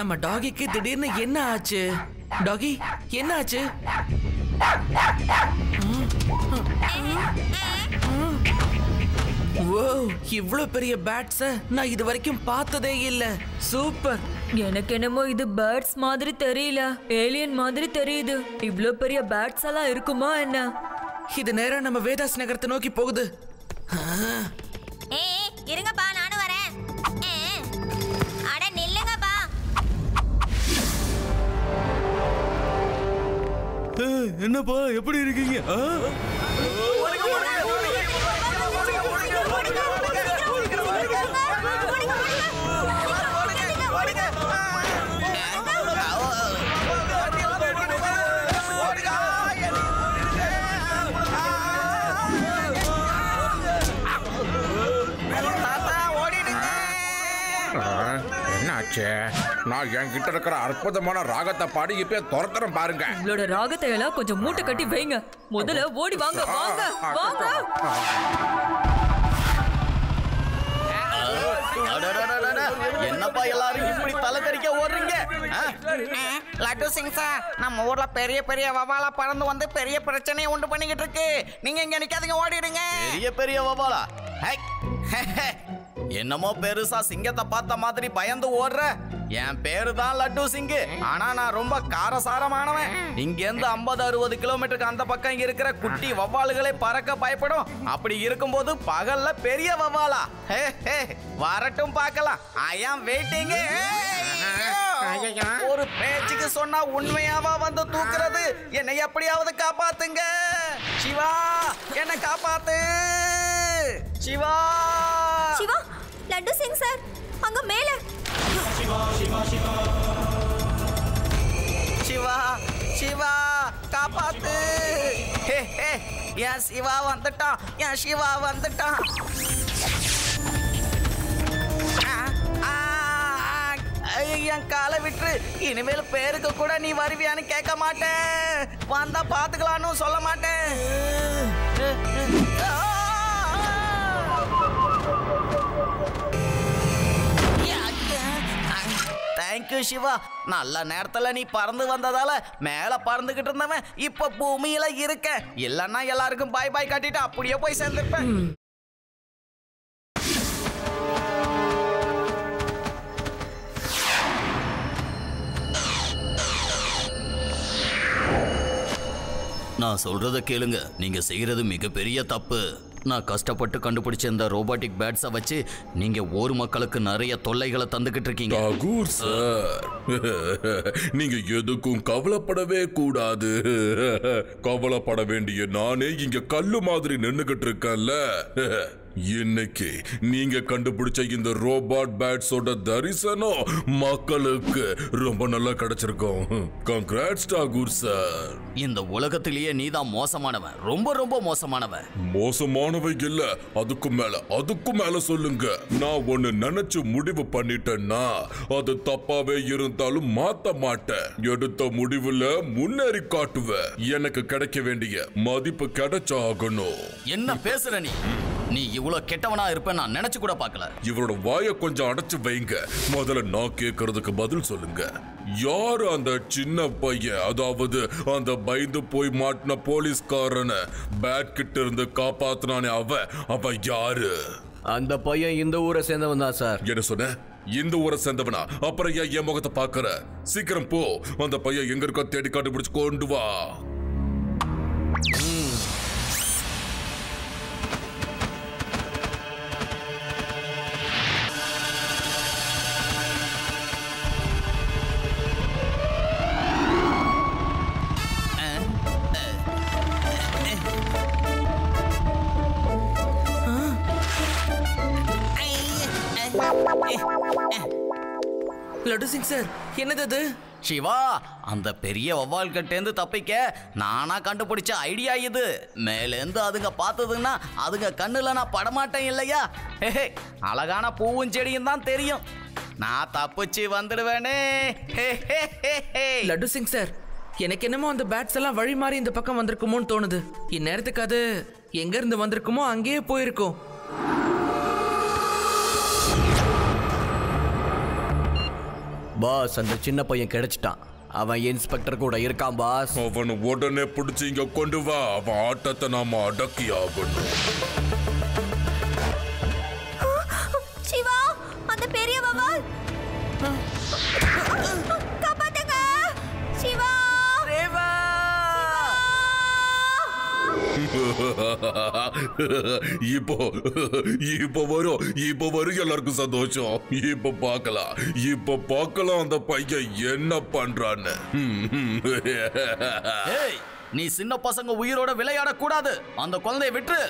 நம்ம டாகிக்கு திடீர்னு என்ன ஆச்சு? டாகி என்ன ஆச்சு? ஓ, இவ்ளோ பெரிய பேட்ஸ நான் இது வரைக்கும் பார்த்ததே இல்ல. சூப்பர். எனக்கு என்னமோ இது பேர்ட்ஸ் மாதிரி தெரியல, ஏலியன் மாதிரி தெரியுது. இவ்ளோ பெரிய பேட்ஸ் எல்லாம் இருக்குமா என்ன? இது நேரா நம்ம வேதாஸ் நகரத்தை நோக்கி போகுது. இருங்கப்பா, நானும் வரேன். அட நில்லுங்கப்பா. என்னப்பா எப்படி இருக்கீங்க? என்னாச்சு? நான் என்கிட்ட இருக்கிற அற்புதமான ராகத்தை பாடி இப்ப துரத்துறேன் பாருங்க. உங்களோட ராகத்தை எல்லாம் கொஞ்சம் மூட்டை கட்டி வைங்க. முதல்ல ஓடி வாங்க வாங்க வாங்க. என்னப்பா எல்லாரும் இப்படி தலைக்கறிக்க ஓடுறீங்க? லட்டு சிங் சார், நம்ம ஊர்ல பெரிய பெரிய வவாலா பறந்து வந்து பெரிய பிரச்சனையை உண்டு பண்ணிக்கிட்டு இருக்கு. நீங்க இங்க நிக்காதீங்க, ஓடிடுங்க. பெரிய பெரிய வவாலா? என்னமோ பெருசா சிங்கத்தை பார்த்த மாதிரி பயந்து ஓடுற? என் பேரு தான் லட்டு சிங்கு. ஆனா நான் ரொம்ப காரசாரமானவன். இங்க இருந்து 50-60 கிலோமீட்டருக்கு அந்த பக்கம் இருக்கிற குட்டி வவ்வாலுகளே பறக்க பயப்படும். அப்படி இருக்கும்போது பகல்ல பெரிய வவ்வாலா வரட்டும் பார்க்கலாம். ஐ ஆம் வெயிட்டிங். ஒரு பேச்சுக்கு சொன்னா உண்மையாவா வந்து தூக்குறது? என்னை எப்படியாவது காப்பாத்துங்க சிவா, என்ன காப்பாத்து சிவா. சிவா, லட்டு சிங் சார் அங்க மேல. சிவா சிவா காப்பாத்து. என் சிவா வந்துட்டான், என் சிவா வந்துட்டான். என் காலை விட்டு இனிமேல் பேருக்கு கூட நீ வருவியான்னு கேட்க மாட்டேன். வந்தா பாத்துக்கலான்னு சொல்ல மாட்டேன். தேங்க்யூ சிவா. நல்ல நேரத்துல நீ பறந்து வந்ததால மேல பறந்துகிட்டு இருந்தவன் இப்ப பூமியில இருக்க. இல்லன்னா எல்லாருக்கும் பாய் பாய் காட்டிட்டு அப்படியே போய் சேர்ந்துருப்பேன். நான் சொல்றத கேளுங்க. நீங்க செய்யறது மிகப்பெரிய தப்பு. நான் கஷ்டப்பட்டு கண்டுபிடிச்ச இந்த ரோபோட்டிக் பேட்ஸை வச்சு நீங்க ஊர் மக்களுக்கு நிறைய தொல்லைகளை தந்துகிட்டு இருக்கீங்க. டாகூர் சார், நீங்க எதுக்கும் கவலைப்படவே கூடாது. கவலைப்பட வேண்டிய நானே இங்க கல்லு மாதிரி நின்னுகிட்டு இருக்கேன்ல. இன்னைக்கு நீங்க கண்டுபிடிச்ச இந்த ரோபோட் பேட்ஸோட தரிசனம் மக்களுக்கு ரொம்ப நல்லா கிடைச்சிருக்கும். Congrats Tagore sir. இந்த உலகத்திலேயே நீதான் மோசமானவன், ரொம்ப ரொம்ப மோசமானவன். மோசமானவை இல்ல, அதுக்கும் மேல சொல்லுங்க. நான் ஒன்னு நினைச்சு முடிவு பண்ணிட்டேன்னா அது தப்பாவே இருந்தாலும் மாத்த மாட்டேன். எடுத்த முடிவுல முன்னேறி காட்டுவேன். எனக்கு கிடைக்க வேண்டிய மதிப்பு கிடைச்சாகணும். என்ன பேசுற நீ? நீ இவ்வளவு கெட்டவனா இருப்ப நான் நினைச்சு கூட பார்க்கல. இவரோட வாயை கொஞ்சம் அடைச்சு வைங்க. முதல்ல நான் கேட்கறதுக்கு பதில் சொல்லுங்க. யாரு அந்த சின்ன பையன், அதாவது அந்த பயந்து போய் மாட்டின போலீஸ்காரனை பேட் கிட்ட இருந்து காப்பாத்தினானே அவன் யாரு? அந்த பையன் இந்த ஊரை சேர்ந்தவன் தான் சார். என்ன சொன்ன? இந்த ஊரை சேர்ந்தவனா? அப்புறம் ஏன் என் முகத்தை பாக்குற? சீக்கிரம் போ, அந்த பையன் எங்க இருக்கோ தேடி கண்டுபிடிச்சு கொண்டு வா. லட்டு சிங் சார், என்னது அது? சிவா, அந்த பெரிய வவ்வால் கிட்டேந்து தப்பிக்க நானா கண்டுபிடிச்ச ஐடியா இது. மேலேந்து அதுங்க பார்த்ததுன்னா அதுங்க கண்ணுல நான் படமாட்டேன் இல்லையா? அழகான பூவும் செடியும் தான் தெரியும். நான் தப்பிச்சு வந்துடுவேனே. லட்டு சிங் சார், எனக்கு என்னமோ அந்த பேட்ஸ் எல்லாம் வழி மாறி இந்த பக்கம் வந்திருக்குமோன்னு தோணுது. இந்நேரத்துக்கு அது எங்க இருந்து வந்திருக்குமோ அங்கேயே போயிருக்கும். பாஸ் அந்த சின்ன பையன் கிடைச்சிட்டான். அவன் இன்ஸ்பெக்டர் கூட இருக்கான் பாஸ். அவனை உடனே பிடிச்சி இங்க கொண்டு வா. அவன் ஆட்டத்தை நாம அடக்கி ஆகணும். சிவா, அந்த பெரிய வவால் காப்பாத்துங்க. சிவா, ரேவா! இப்போ வரும் எல்லாருக்கும் சந்தோஷம். இப்ப பார்க்கலாம் அந்த பையன் என்ன பண்றான்னு. ஏய், நீ சின்ன பசங்க உயிரோட விளையாட கூடாது. அந்த குழந்தையை விட்டு.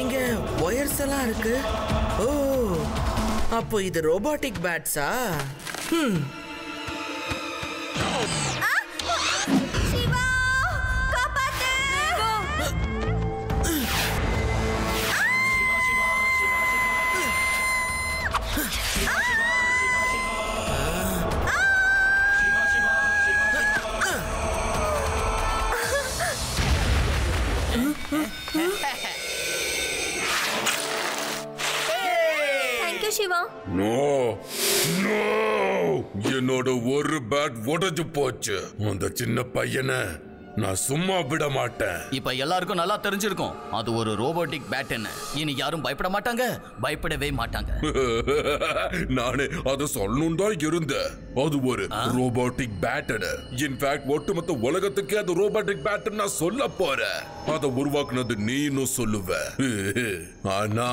இங்க ஒயர்ஸ் எல்லாம் இருக்கு. ஓ, அப்போ இது ரோபோட்டிக் பேட்ஸா? சிவா, காப்பாத்து. தேங்க்யூ சிவா. நோ, என்னோட ஒரு பேட் உடைஞ்சு போச்சு. அந்த சின்ன பையனை நான் சும்மா விட மாட்டேன். இப்ப எல்லாருக்கும் நல்லா தெரிஞ்சிருக்கும் அது ஒரு ரோபோட்டிக் பேட். என்ன இனி யாரும் பயப்பட மாட்டாங்க, பயப்படவே மாட்டாங்க. நானே அதை சொல்லணும் தான் இருந்தேன். அது ஒரு ரோபோட்டிக் பேட். இன்ஃபேக்ட் ஒட்டுமொத்த உலகத்துக்கே அது ரோபோட்டிக் பேட் நான் சொல்ல போறேன். அதை உருவாக்குனது நீன்னு சொல்லுவ. ஆனா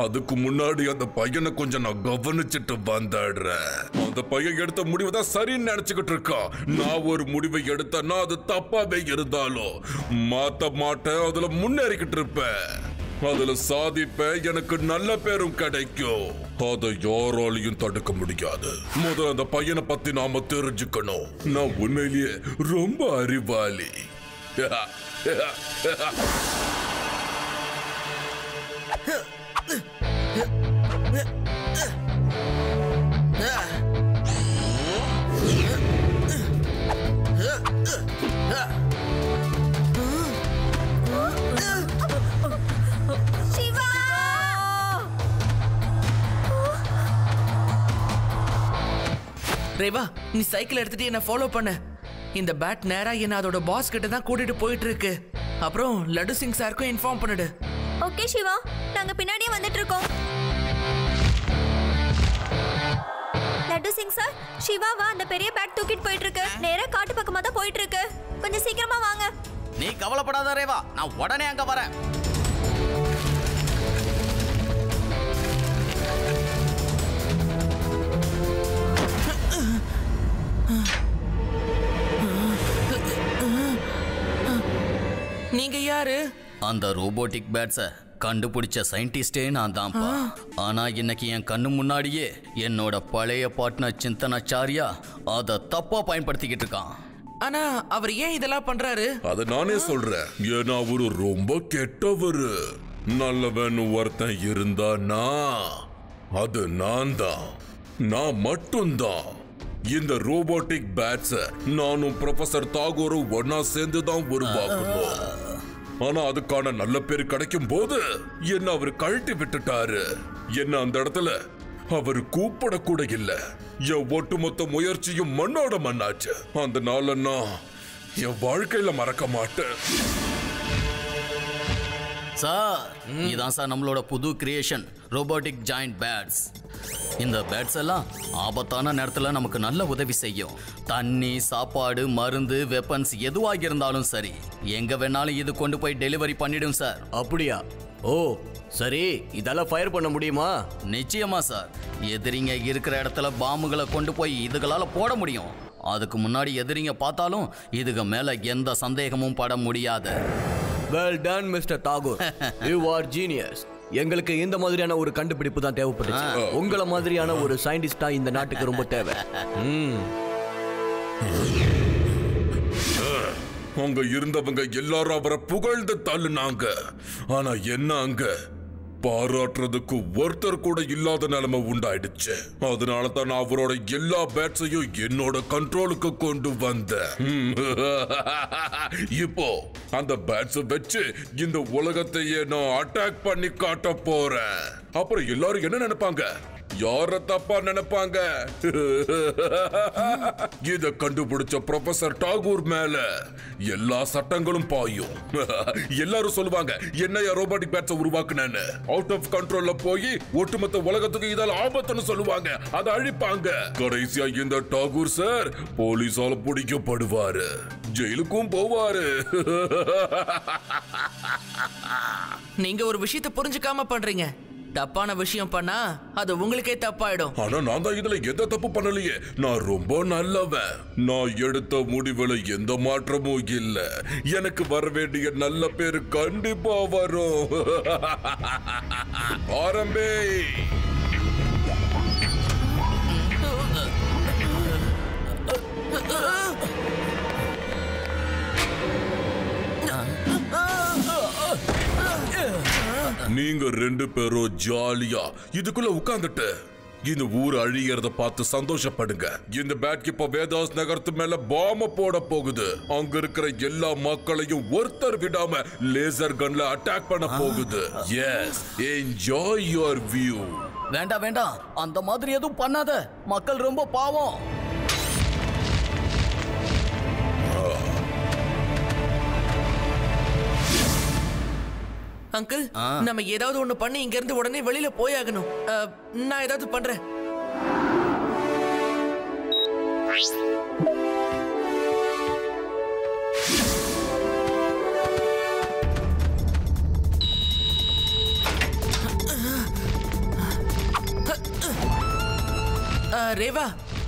அதுக்கு முன்னாடி அந்த பையனை கொஞ்சம் நான் கவனிச்சுட்டு வந்துடுறேன். அந்த பையன் எடுத்த முடிவு தான் சரின்னு நினைச்சுக்கிட்டு இருக்கான். நான் ஒரு முடிவை எடுத்தேன்னா அது தப்பாவே இருந்தாலும் மாத்த மாட்டேன். அதுல முன்னேறிக்கிட்டு இருப்பேன். அதுல சாதிப்பேன். எனக்கு நல்ல பேரும் கிடைக்கும். அதை யாராலையும் தடுக்க முடியாது. முதல்ல அந்த பையனை பத்தி நாம தெரிஞ்சுக்கணும். நான் உண்மையிலேயே ரொம்ப அறிவாளி. சிவா, ரேவா, நீ சைக்கிள் எடுத்துட்டு என்ன ஃபாலோ பண்ண. இந்த பேட் நேரா என்ன அதோட பாஸ் கிட்ட தான் கூட்டிட்டு போயிட்டு இருக்கு. அப்புறம் லட்டு சிங் சாருக்கும் இன்ஃபார்ம் பண்ணிடு. ஓகே சிவா, நாங்க பின்னாடியே வந்துட்டு இருக்கோம். லட்டு சிங் சார், சிவாவா அந்த பெரிய பேட் தூக்கிட்டு போயிட்டு இருக்கு. நேரா காட்டு பக்கமா தான் போயிட்டு இருக்கு. கொஞ்சம் சீக்கிரமா வாங்க. நீ கவலைப்படாத ரேவா, நான் உடனே அங்க வரேன். நீங்க யாரு? அந்த ரோபோட்டிக் பேட்ஸை கண்டுபிடிச்ச சயின்டிஸ்டே நான் தான்ப்பா. ஆனா இன்னைக்கு என் கண்ணு முன்னாடியே என்னோட பழைய பார்ட்னர் சிந்தனாச்சாரியா அதை தப்பா பயன்படுத்திக்கிட்டு இருக்கான். ஆனா அவர் ஏன் இதெல்லாம் பண்றாரு? அத நானே சொல்றேன். ஏன்னா அவரு ரொம்ப கெட்டவரு. நல்லவன் ஒருத்தன் இருந்தானா அது நான் தான். நான் மட்டும்தான். இந்த ரோபோட்டிக் பேட்ஸ நானும் ப்ரொஃபசர் தாகூரும் ஒன்னா சேர்ந்து தான் உருவாக்கணும். ஆனா அதுக்கான நல்ல பேர் கிடைக்கும் போது என்ன அவர் கழட்டி விட்டுட்டாரு. என்ன அந்த இடத்துல அவர் கூப்பிட கூட இல்ல. என் ஒட்டுமொத்த முயற்சியும் மண்ணோட மண்ணாச்சு. அந்த நாள நான் என் வாழ்க்கையில மறக்க மாட்டேன். சார், இதான் சார் நம்மளோட புது கிரியேஷன், ரோபோட்டிக் ஜாயிண்ட் பேட்ஸ். இந்த பேட்ஸ் எல்லாம் ஆபத்தான நேரத்துல நமக்கு நல்ல உதவி செய்யும். தண்ணி, சாப்பாடு, மருந்து, வெப்பன்ஸ் எதுவாக இருந்தாலும் சரி, எங்க வேணாலும் இது கொண்டு போய் டெலிவரி பண்ணிடும் சார். அப்படியா? ஓ சரி, இதெல்லாம் ஃபயர் பண்ண முடியுமா? நிச்சயமா சார். எதிரிங்க இருக்கிற இடத்துல பாம்புகளை கொண்டு போய் இதுகளால போட முடியும். அதுக்கு முன்னாடி எதிரிங்க பார்த்தாலும் இதுக்கு மேல எந்த சந்தேகமும் பட முடியாது. Well done mister Tagore, you are genius. எங்களுக்கு இந்த மாதிரியான ஒரு கண்டுபிடிப்பு தான் தேவைப்பட்டுச்சு. உங்களை மாதிரியான ஒரு சயின்டிஸ்டா இந்த நாட்டுக்கு ரொம்ப தேவை. அங்க இருந்தவங்க எல்லாரும் அவரை புகழ்ந்து தள்ளுனாங்க. ஆனா என்ன அங்க பாராட்டுறதுக்கு ஒருத்தர் கூட இல்லாத நிலைமை உண்டாயிடுச்சு. அதனால தான் நான் அவரோட எல்லா பேட்ஸையும் என்னோட கண்ட்ரோலுக்கு கொண்டு வந்தேன். இப்போ அந்த பேட்ஸை வச்சு இந்த உலகத்தையே நான் அட்டாக் பண்ணி காட்ட போறேன். அப்புறம் எல்லாரும் என்ன நினைப்பாங்க? யார தப்பா நினைப்பாங்க? இத கண்டுபிடிச்ச ப்ரொஃபசர் டாகூர் மேல எல்லா சட்டங்களும் பாயும். எல்லாரும் சொல்லுவாங்க என்னைய ரோபோட்டிக் பேட்ஸை உருவாக்குனேன்னு. அவுட் ஆஃப் கண்ட்ரோல்ல போய் ஒட்டுமொத்த உலகத்துக்கு இதால ஆபத்துன்னு சொல்லுவாங்க. அதை அழிப்பாங்க. கடைசியா இந்த டாகூர் சார் போலீஸால பிடிக்கப்படுவாரு, ஜெயிலுக்கும் போவாரு. நீங்க ஒரு விஷயத்தை புரிஞ்சுக்காம பண்றீங்க. தப்பான விஷயம் பண்ணா அது உங்களுக்கே தப்பாயிடும். ஆனா நான் தான் இதுல எந்த தப்பு பண்ணலையே. நான் ரொம்ப நல்லவன். நான் எடுத்த முடிவுல எந்த மாற்றமும் இல்ல. எனக்கு வர வேண்டிய நல்ல பேரு கண்டிப்பா வரும். ஆரம்பே. நீங்க 2 பேரும் ஜாலியா இதுக்குள்ள உட்கார்ந்துட்டு இந்த ஊர் அழியறத பார்த்து சந்தோஷப்படுங்க. இந்த பேட் இப்ப வேதாஸ் நகரத்து மேல பாம்ப போட போகுது. அங்க இருக்கிற எல்லா மக்களையும் ஒருத்தர் விடாம லேசர் கன்ல அட்டாக் பண்ண போகுது. Yes, enjoy your view. வேண்டாம் வேண்டாம், அந்த மாதிரி எதுவும் பண்ணாத. மக்கள் ரொம்ப பாவம். அங்கிள், நம்ம ஏதாவது ஒண்ணு பண்ணி இங்க இருந்து உடனே வெளியில போயாகணும். நான் ஏதாவது பண்றேன். ரேவா,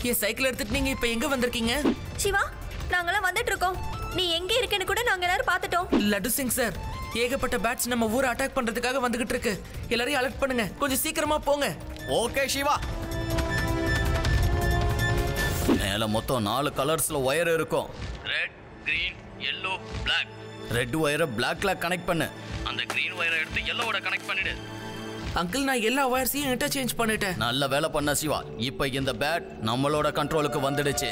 என் சைக்கிள் எடுத்துட்டு நீங்க இப்ப எங்க வந்திருக்கீங்க? சிவா, நாங்களாம் வந்துட்டு இருக்கோம். நீ எங்க இருக்கேன்னு கூட நாங்க எல்லாரும் பார்த்துட்டோம். லட்டு சிங் சார், ஏகப்பட்ட பேட்ஸ் நம்ம ஊரை அட்டாக் பண்றதுக்காக வந்துகிட்டு இருக்கு. எல்லாரையும் அலர்ட் பண்ணுங்க. கொஞ்சம் சீக்கிரமா போங்க. ஓகே சிவா. மேல மொத்தம் 4 கலர்ஸ்ல ஒயர் இருக்கும். Red, green, yellow, black. Red ஒயரை பிளாக்ல கனெக்ட் பண்ணு. அந்த கிரீன் ஒயரை எடுத்து yellowவோட கனெக்ட் பண்ணிடு. அங்கிள், நான் எல்லா ஒயர்ஸையும் இன்டர்சேஞ்ச் பண்ணிட்டேன். நல்ல வேலை பண்ண சிவா. இப்போ இந்த பேட் நம்மளோட கண்ட்ரோலுக்கு வந்துடுச்சு.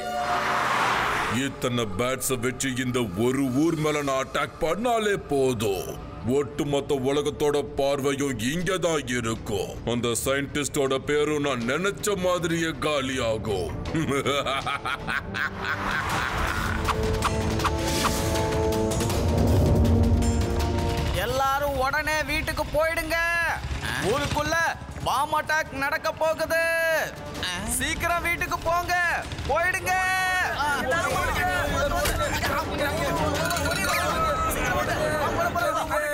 இத்தனை பேட்ஸ் வச்சு இந்த ஒரு ஊர் மேல நான் அட்டாக் பண்ணாலே போதும். ஒட்டுமொத்த உலகத்தோட பார்வையும் இங்கதான் இருக்கும். அந்த சயின்டிஸ்டோட பேரும் நான் நினைச்ச மாதிரியே காலியாகும். எல்லாரும் உடனே வீட்டுக்கு போயிடுங்க. ஊருக்குள்ள பாம் அட்டாக் நடக்க போகுது. சீக்கிரம் வீட்டுக்கு போங்க. போயிடுங்க.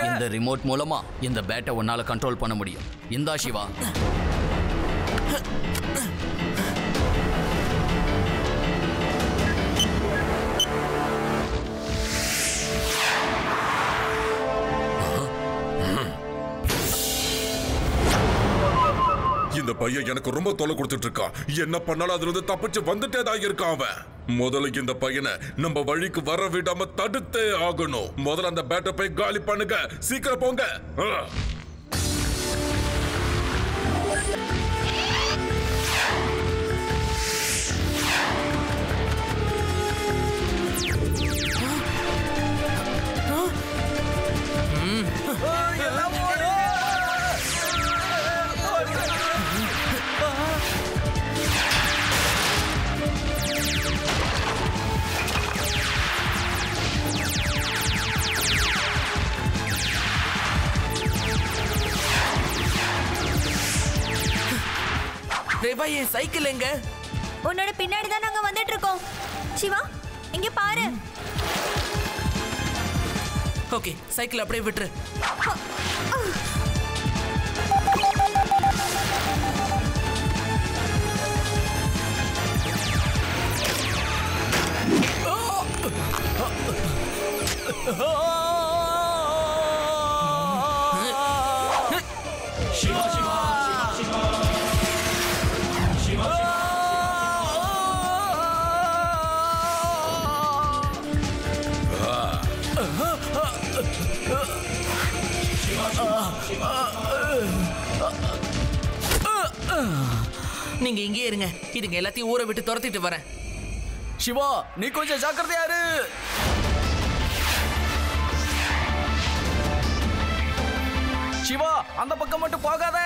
இந்த ரிமோட் மூலமா இந்த பேட்டை உன்னால கண்ட்ரோல் பண்ண முடியும். இந்தா சிவா. இந்த பையன் எனக்கு ரொம்ப தொலை கொடுத்துட்டு இருக்கான். என்ன பண்ணாலும் அதுல இருந்து தப்பிச்சு வந்துட்டே தான் இருக்கான் அவன். முதல்ல இந்த பையனை நம்ம வழிக்கு வர விடாம தடுத்தே ஆகணும். முதல்ல அந்த பேட்டை போய் காலி பண்ணுங்க. சீக்கிரம் போங்க. ரேவா, என் சைக்கிள் எங்க? உன்னோட பின்னாடி தான் நாங்க வந்துட்டு இருக்கோம். சிவா, இங்க பாரு. ஓகே, சைக்கிள் அப்படியே விட்டுரு. நீங்க இங்கே இருங்க, இதுங்க எல்லாத்தையும் ஊரை விட்டு துரத்திட்டு வரேன். சிவா, நீ கொஞ்சம் ஜாக்கிரதையா இரு. சிவா, அந்த பக்கம் மட்டும் போகாத.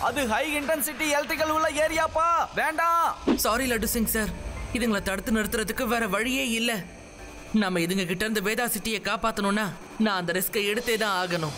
அது ஹை இன்டென்சிட்டி எலக்ட்ரிக்கல் உள்ள ஏரியாப்பா, வேண்டாம். சாரி லட்டு சிங் சார், இதுங்களை தடுத்து நிறுத்துறதுக்கு வேற வழியே இல்ல. நம்ம இதுங்க கிட்ட இருந்து வேதா சிட்டியை காப்பாத்தணும்னா நான் அந்த ரிஸ்கை எடுத்தே தான் ஆகணும்.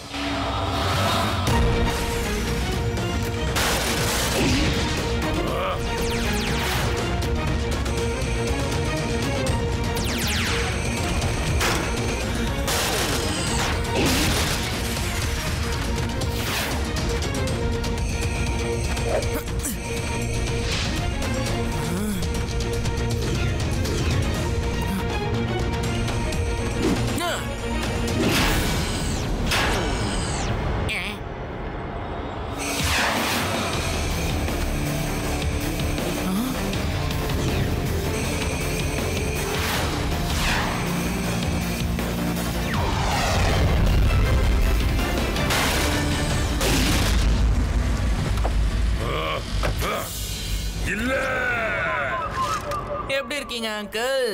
எப்படி இருக்கீங்க அங்கிள்?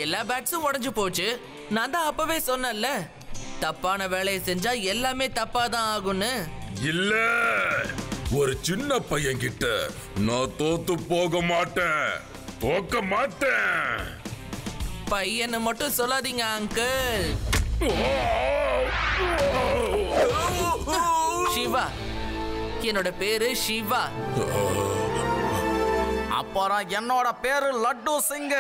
எல்லா பேட்ஸும் உடைஞ்சு போச்சு. நான் தான் அப்பவே சொன்னேன்ல, தப்பான வேலையை செஞ்சா எல்லாமே தப்பா தான் ஆகும்னு. இல்ல, ஒரு சின்ன பையன் கிட்ட நான் தோத்து போக மாட்டேன். பையனை மட்டும் சொல்லாதீங்க அங்கிள். சிவா, என்னோட பேரு சிவா. அப்புறம் என்னோட பேரு Laddu Singh.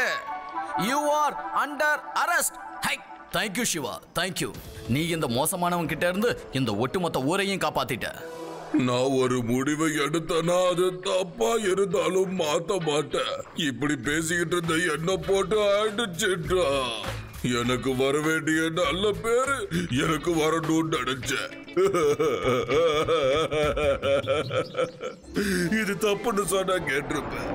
You are under arrest. Hi, thank you Shiva, thank you. நீ இந்த மோசமானவன் கிட்ட இருந்து இந்த ஒட்டுமொத்த ஊரையும் காப்பாத்திட்ட. நான் ஒரு முடிவை எடுத்தனா அது தப்பா இருந்தாலும் மாத்த மாட்டேன். இப்படி பேசிக்கிட்டு இருந்த என்ன போட்டு அடிச்சிட்டா. எனக்கு வர வேண்டிய நல்ல பேரு எனக்கு வரணும்னு நினைச்சேன். இது தப்புன்னு சொன்னா கேட்டிருப்பேன்.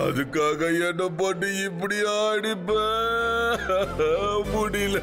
அதுக்காக என்ன போட்டு இப்படி அடிப்பேன். முடியல.